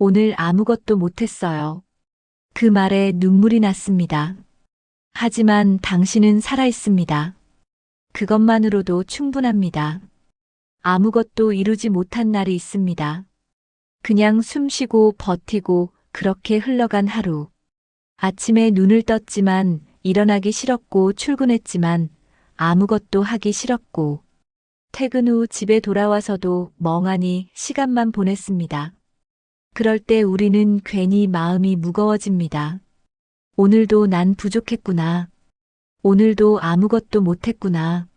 오늘 아무것도 못했어요. 그 말에 눈물이 났습니다. 하지만 당신은 살아있습니다. 그것만으로도 충분합니다. 아무것도 이루지 못한 날이 있습니다. 그냥 숨 쉬고 버티고 그렇게 흘러간 하루. 아침에 눈을 떴지만 일어나기 싫었고 출근했지만 아무것도 하기 싫었고 퇴근 후 집에 돌아와서도 멍하니 시간만 보냈습니다. 그럴 때 우리는 괜히 마음이 무거워집니다. 오늘도 난 부족했구나. 오늘도 아무것도 못했구나.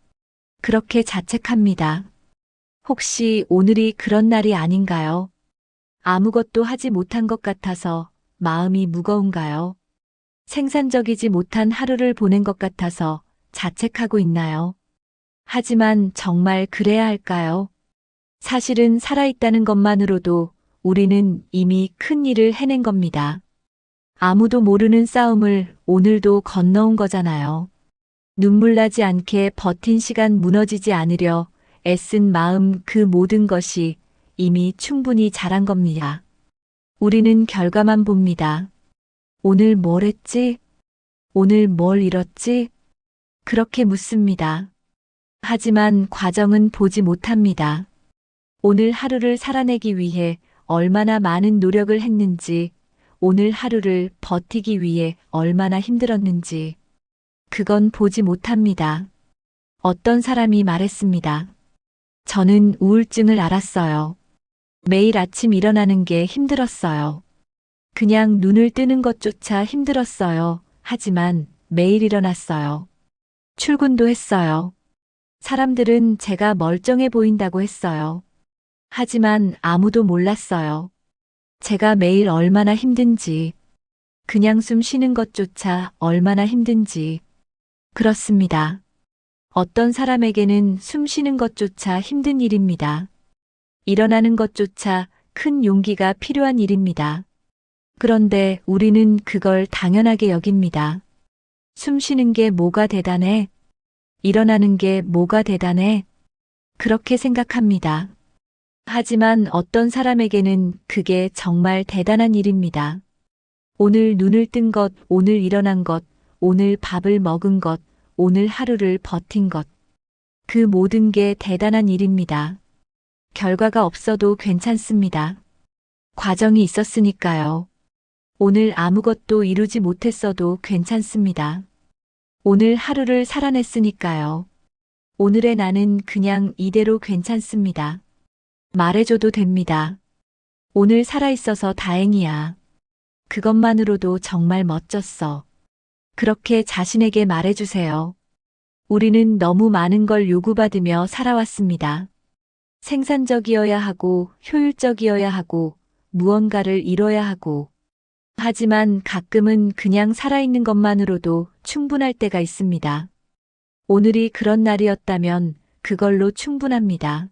그렇게 자책합니다. 혹시 오늘이 그런 날이 아닌가요? 아무것도 하지 못한 것 같아서 마음이 무거운가요? 생산적이지 못한 하루를 보낸 것 같아서 자책하고 있나요? 하지만 정말 그래야 할까요? 사실은 살아있다는 것만으로도 우리는 이미 큰 일을 해낸 겁니다. 아무도 모르는 싸움을 오늘도 건너온 거잖아요. 눈물 나지 않게 버틴 시간, 무너지지 않으려 애쓴 마음, 그 모든 것이 이미 충분히 잘한 겁니다. 우리는 결과만 봅니다. 오늘 뭘 했지? 오늘 뭘 잃었지? 그렇게 묻습니다. 하지만 과정은 보지 못합니다. 오늘 하루를 살아내기 위해 얼마나 많은 노력을 했는지, 오늘 하루를 버티기 위해 얼마나 힘들었는지, 그건 보지 못합니다. 어떤 사람이 말했습니다. 저는 우울증을 앓았어요. 매일 아침 일어나는 게 힘들었어요. 그냥 눈을 뜨는 것조차 힘들었어요. 하지만 매일 일어났어요. 출근도 했어요. 사람들은 제가 멀쩡해 보인다고 했어요. 하지만 아무도 몰랐어요. 제가 매일 얼마나 힘든지, 그냥 숨 쉬는 것조차 얼마나 힘든지. 그렇습니다. 어떤 사람에게는 숨 쉬는 것조차 힘든 일입니다. 일어나는 것조차 큰 용기가 필요한 일입니다. 그런데 우리는 그걸 당연하게 여깁니다. 숨 쉬는 게 뭐가 대단해? 일어나는 게 뭐가 대단해? 그렇게 생각합니다. 하지만 어떤 사람에게는 그게 정말 대단한 일입니다. 오늘 눈을 뜬 것, 오늘 일어난 것, 오늘 밥을 먹은 것, 오늘 하루를 버틴 것. 그 모든 게 대단한 일입니다. 결과가 없어도 괜찮습니다. 과정이 있었으니까요. 오늘 아무것도 이루지 못했어도 괜찮습니다. 오늘 하루를 살아냈으니까요. 오늘의 나는 그냥 이대로 괜찮습니다. 말해줘도 됩니다. 오늘 살아있어서 다행이야. 그것만으로도 정말 멋졌어. 그렇게 자신에게 말해주세요. 우리는 너무 많은 걸 요구받으며 살아왔습니다. 생산적이어야 하고, 효율적이어야 하고, 무언가를 이뤄야 하고. 하지만 가끔은 그냥 살아있는 것만으로도 충분할 때가 있습니다. 오늘이 그런 날이었다면 그걸로 충분합니다.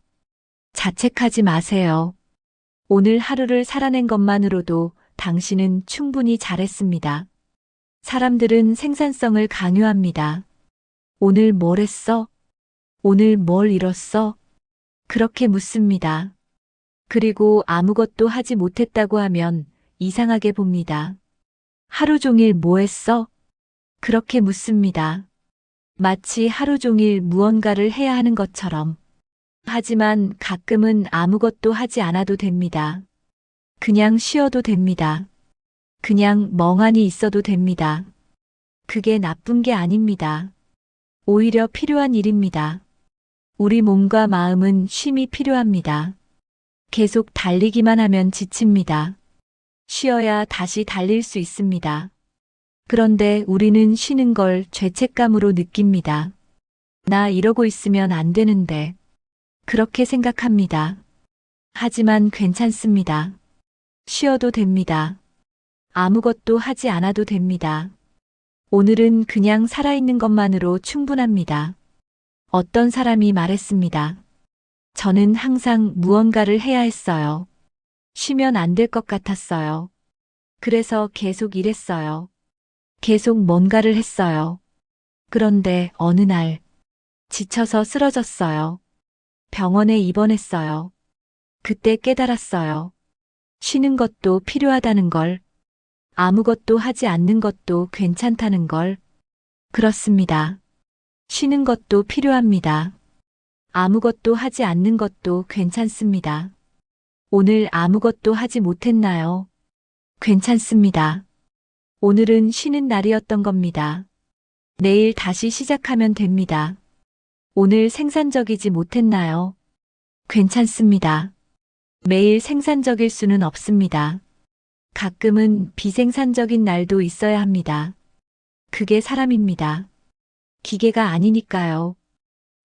자책하지 마세요. 오늘 하루를 살아낸 것만으로도 당신은 충분히 잘했습니다. 사람들은 생산성을 강요합니다. 오늘 뭘 했어? 오늘 뭘 잃었어? 그렇게 묻습니다. 그리고 아무것도 하지 못했다고 하면 이상하게 봅니다. 하루 종일 뭐 했어? 그렇게 묻습니다. 마치 하루 종일 무언가를 해야 하는 것처럼. 하지만 가끔은 아무것도 하지 않아도 됩니다. 그냥 쉬어도 됩니다. 그냥 멍하니 있어도 됩니다. 그게 나쁜 게 아닙니다. 오히려 필요한 일입니다. 우리 몸과 마음은 쉼이 필요합니다. 계속 달리기만 하면 지칩니다. 쉬어야 다시 달릴 수 있습니다. 그런데 우리는 쉬는 걸 죄책감으로 느낍니다. 나 이러고 있으면 안 되는데. 그렇게 생각합니다. 하지만 괜찮습니다. 쉬어도 됩니다. 아무것도 하지 않아도 됩니다. 오늘은 그냥 살아있는 것만으로 충분합니다. 어떤 사람이 말했습니다. 저는 항상 무언가를 해야 했어요. 쉬면 안 될 것 같았어요. 그래서 계속 일했어요. 계속 뭔가를 했어요. 그런데 어느 날 지쳐서 쓰러졌어요. 병원에 입원했어요. 그때 깨달았어요. 쉬는 것도 필요하다는 걸, 아무것도 하지 않는 것도 괜찮다는 걸. 그렇습니다. 쉬는 것도 필요합니다. 아무것도 하지 않는 것도 괜찮습니다. 오늘 아무것도 하지 못했나요? 괜찮습니다. 오늘은 쉬는 날이었던 겁니다. 내일 다시 시작하면 됩니다. 오늘 생산적이지 못했나요? 괜찮습니다. 매일 생산적일 수는 없습니다. 가끔은 비생산적인 날도 있어야 합니다. 그게 사람입니다. 기계가 아니니까요.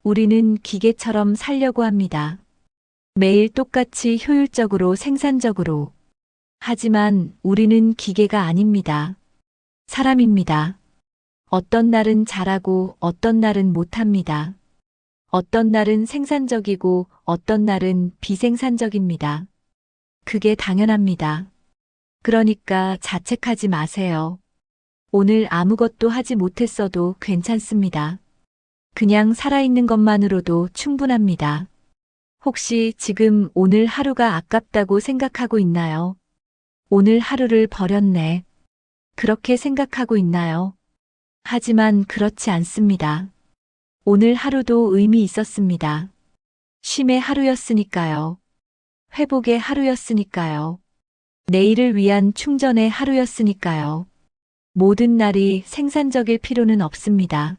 우리는 기계처럼 살려고 합니다. 매일 똑같이 효율적으로 생산적으로. 하지만 우리는 기계가 아닙니다. 사람입니다. 어떤 날은 잘하고 어떤 날은 못합니다. 어떤 날은 생산적이고 어떤 날은 비생산적입니다. 그게 당연합니다. 그러니까 자책하지 마세요. 오늘 아무것도 하지 못했어도 괜찮습니다. 그냥 살아있는 것만으로도 충분합니다. 혹시 지금 오늘 하루가 아깝다고 생각하고 있나요? 오늘 하루를 버렸네. 그렇게 생각하고 있나요? 하지만 그렇지 않습니다. 오늘 하루도 의미 있었습니다. 쉼의 하루였으니까요. 회복의 하루였으니까요. 내일을 위한 충전의 하루였으니까요. 모든 날이 생산적일 필요는 없습니다.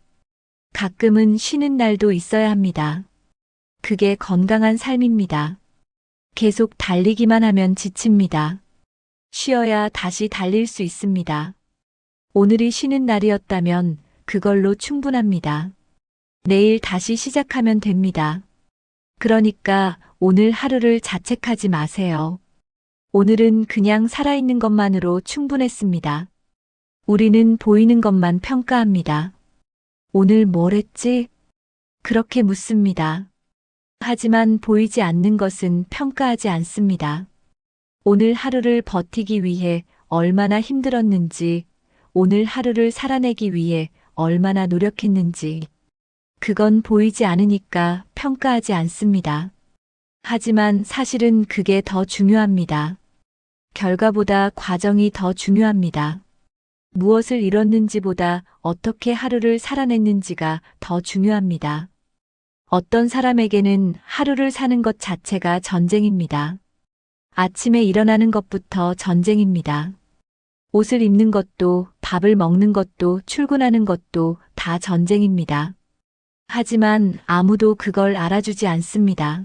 가끔은 쉬는 날도 있어야 합니다. 그게 건강한 삶입니다. 계속 달리기만 하면 지칩니다. 쉬어야 다시 달릴 수 있습니다. 오늘이 쉬는 날이었다면 그걸로 충분합니다. 내일 다시 시작하면 됩니다. 그러니까 오늘 하루를 자책하지 마세요. 오늘은 그냥 살아있는 것만으로 충분했습니다. 우리는 보이는 것만 평가합니다. 오늘 뭘 했지? 그렇게 묻습니다. 하지만 보이지 않는 것은 평가하지 않습니다. 오늘 하루를 버티기 위해 얼마나 힘들었는지, 오늘 하루를 살아내기 위해 얼마나 노력했는지, 그건 보이지 않으니까 평가하지 않습니다. 하지만 사실은 그게 더 중요합니다. 결과보다 과정이 더 중요합니다. 무엇을 이뤘는지보다 어떻게 하루를 살아냈는지가 더 중요합니다. 어떤 사람에게는 하루를 사는 것 자체가 전쟁입니다. 아침에 일어나는 것부터 전쟁입니다. 옷을 입는 것도, 밥을 먹는 것도, 출근하는 것도 다 전쟁입니다. 하지만 아무도 그걸 알아주지 않습니다.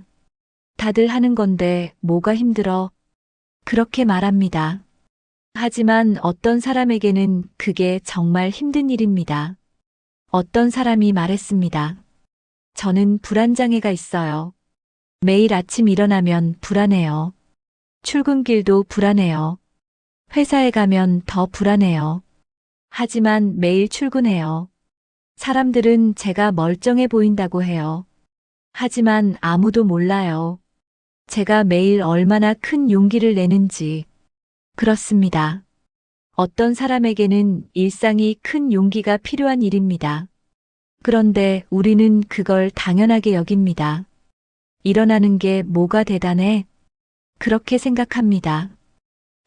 다들 하는 건데 뭐가 힘들어? 그렇게 말합니다. 하지만 어떤 사람에게는 그게 정말 힘든 일입니다. 어떤 사람이 말했습니다. 저는 불안장애가 있어요. 매일 아침 일어나면 불안해요. 출근길도 불안해요. 회사에 가면 더 불안해요. 하지만 매일 출근해요. 사람들은 제가 멀쩡해 보인다고 해요. 하지만 아무도 몰라요. 제가 매일 얼마나 큰 용기를 내는지. 그렇습니다. 어떤 사람에게는 일상이 큰 용기가 필요한 일입니다. 그런데 우리는 그걸 당연하게 여깁니다. 일어나는 게 뭐가 대단해? 그렇게 생각합니다.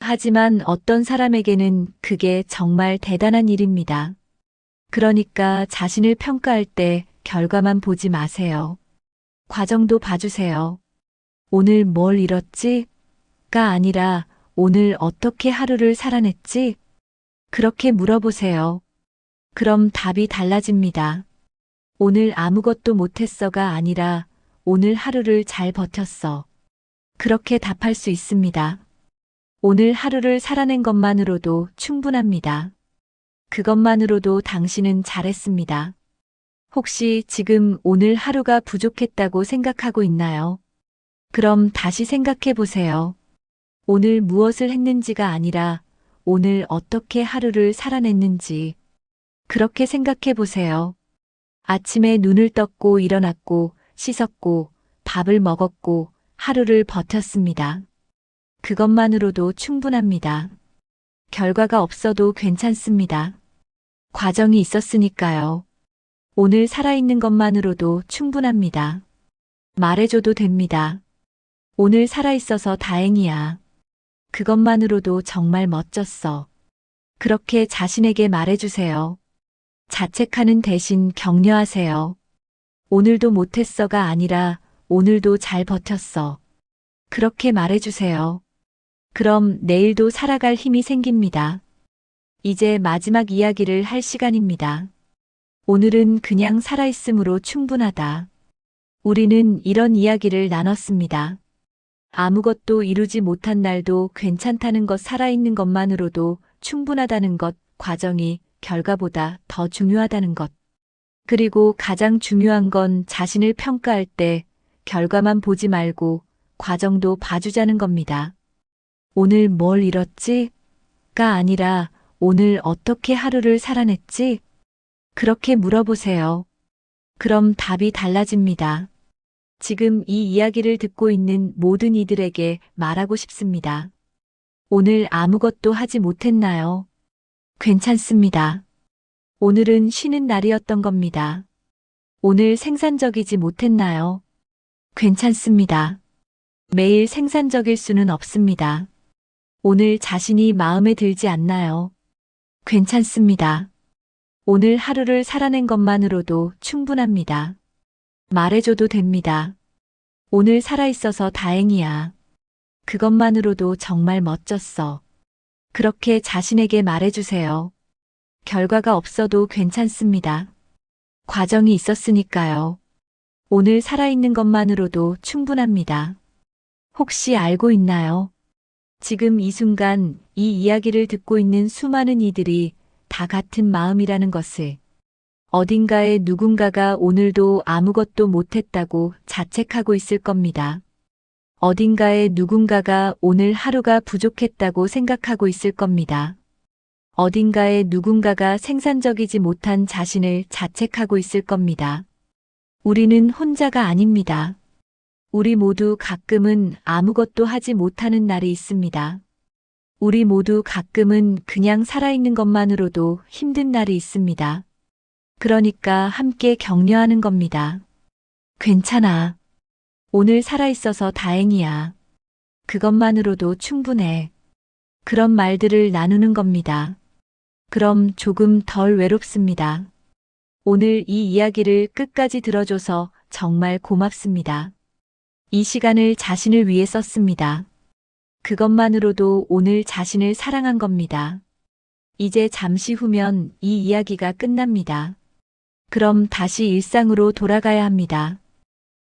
하지만 어떤 사람에게는 그게 정말 대단한 일입니다. 그러니까 자신을 평가할 때 결과만 보지 마세요. 과정도 봐주세요. 오늘 뭘 이뤘지?가 아니라 오늘 어떻게 하루를 살아냈지? 그렇게 물어보세요. 그럼 답이 달라집니다. 오늘 아무것도 못했어가 아니라 오늘 하루를 잘 버텼어. 그렇게 답할 수 있습니다. 오늘 하루를 살아낸 것만으로도 충분합니다. 그것만으로도 당신은 잘했습니다. 혹시 지금 오늘 하루가 부족했다고 생각하고 있나요? 그럼 다시 생각해 보세요. 오늘 무엇을 했는지가 아니라 오늘 어떻게 하루를 살아냈는지. 그렇게 생각해 보세요. 아침에 눈을 떴고 일어났고 씻었고 밥을 먹었고 하루를 버텼습니다. 그것만으로도 충분합니다. 결과가 없어도 괜찮습니다. 과정이 있었으니까요. 오늘 살아있는 것만으로도 충분합니다. 말해줘도 됩니다. 오늘 살아있어서 다행이야. 그것만으로도 정말 멋졌어. 그렇게 자신에게 말해주세요. 자책하는 대신 격려하세요. 오늘도 못했어가 아니라 오늘도 잘 버텼어. 그렇게 말해주세요. 그럼 내일도 살아갈 힘이 생깁니다. 이제 마지막 이야기를 할 시간입니다. 오늘은 그냥 살아있음으로 충분하다. 우리는 이런 이야기를 나눴습니다. 아무것도 이루지 못한 날도 괜찮다는 것, 살아있는 것만으로도 충분하다는 것, 과정이 결과보다 더 중요하다는 것. 그리고 가장 중요한 건 자신을 평가할 때 결과만 보지 말고 과정도 봐주자는 겁니다. 오늘 뭘 잃었지?가 아니라 오늘 어떻게 하루를 살아냈지? 그렇게 물어보세요. 그럼 답이 달라집니다. 지금 이 이야기를 듣고 있는 모든 이들에게 말하고 싶습니다. 오늘 아무것도 하지 못했나요? 괜찮습니다. 오늘은 쉬는 날이었던 겁니다. 오늘 생산적이지 못했나요? 괜찮습니다. 매일 생산적일 수는 없습니다. 오늘 자신이 마음에 들지 않나요? 괜찮습니다. 오늘 하루를 살아낸 것만으로도 충분합니다. 말해줘도 됩니다. 오늘 살아있어서 다행이야. 그것만으로도 정말 멋졌어. 그렇게 자신에게 말해주세요. 결과가 없어도 괜찮습니다. 과정이 있었으니까요. 오늘 살아있는 것만으로도 충분합니다. 혹시 알고 있나요? 지금 이 순간 이 이야기를 듣고 있는 수많은 이들이 다 같은 마음이라는 것을. 어딘가에 누군가가 오늘도 아무것도 못했다고 자책하고 있을 겁니다. 어딘가에 누군가가 오늘 하루가 부족했다고 생각하고 있을 겁니다. 어딘가에 누군가가 생산적이지 못한 자신을 자책하고 있을 겁니다. 우리는 혼자가 아닙니다. 우리 모두 가끔은 아무것도 하지 못하는 날이 있습니다. 우리 모두 가끔은 그냥 살아있는 것만으로도 힘든 날이 있습니다. 그러니까 함께 격려하는 겁니다. 괜찮아. 오늘 살아있어서 다행이야. 그것만으로도 충분해. 그런 말들을 나누는 겁니다. 그럼 조금 덜 외롭습니다. 오늘 이 이야기를 끝까지 들어줘서 정말 고맙습니다. 이 시간을 자신을 위해 썼습니다. 그것만으로도 오늘 자신을 사랑한 겁니다. 이제 잠시 후면 이 이야기가 끝납니다. 그럼 다시 일상으로 돌아가야 합니다.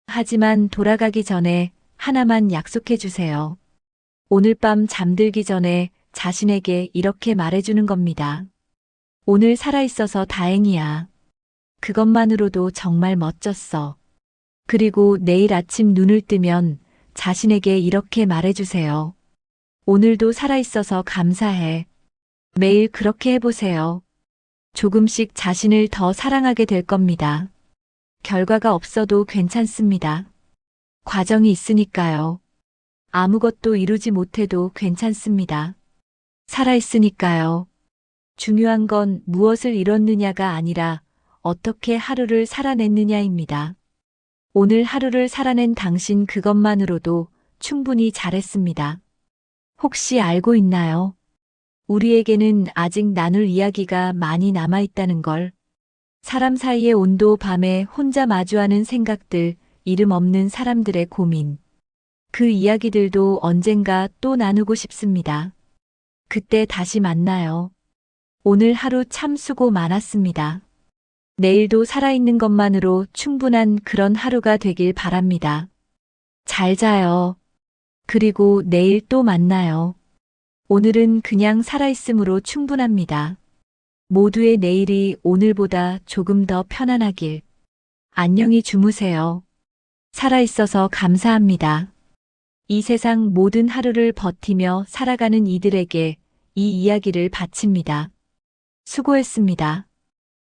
하지만 돌아가기 전에 하나만 약속해 주세요. 오늘 밤 잠들기 전에 자신에게 이렇게 말해주는 겁니다. 오늘 살아있어서 다행이야. 그것만으로도 정말 멋졌어. 그리고 내일 아침 눈을 뜨면 자신에게 이렇게 말해주세요. 오늘도 살아있어서 감사해. 매일 그렇게 해보세요. 조금씩 자신을 더 사랑하게 될 겁니다. 결과가 없어도 괜찮습니다. 과정이 있으니까요. 아무것도 이루지 못해도 괜찮습니다. 살아있으니까요. 중요한 건 무엇을 이뤘느냐가 아니라 어떻게 하루를 살아냈느냐입니다. 오늘 하루를 살아낸 당신 그것만으로도 충분히 잘했습니다. 혹시 알고 있나요? 우리에게는 아직 나눌 이야기가 많이 남아있다는 걸. 사람 사이의 온도, 밤에 혼자 마주하는 생각들, 이름 없는 사람들의 고민. 그 이야기들도 언젠가 또 나누고 싶습니다. 그때 다시 만나요. 오늘 하루 참 수고 많았습니다. 내일도 살아있는 것만으로 충분한 그런 하루가 되길 바랍니다. 잘 자요. 그리고 내일 또 만나요. 오늘은 그냥 살아있음으로 충분합니다. 모두의 내일이 오늘보다 조금 더 편안하길. 안녕히 주무세요. 살아있어서 감사합니다. 이 세상 모든 하루를 버티며 살아가는 이들에게 이 이야기를 바칩니다. 수고했습니다.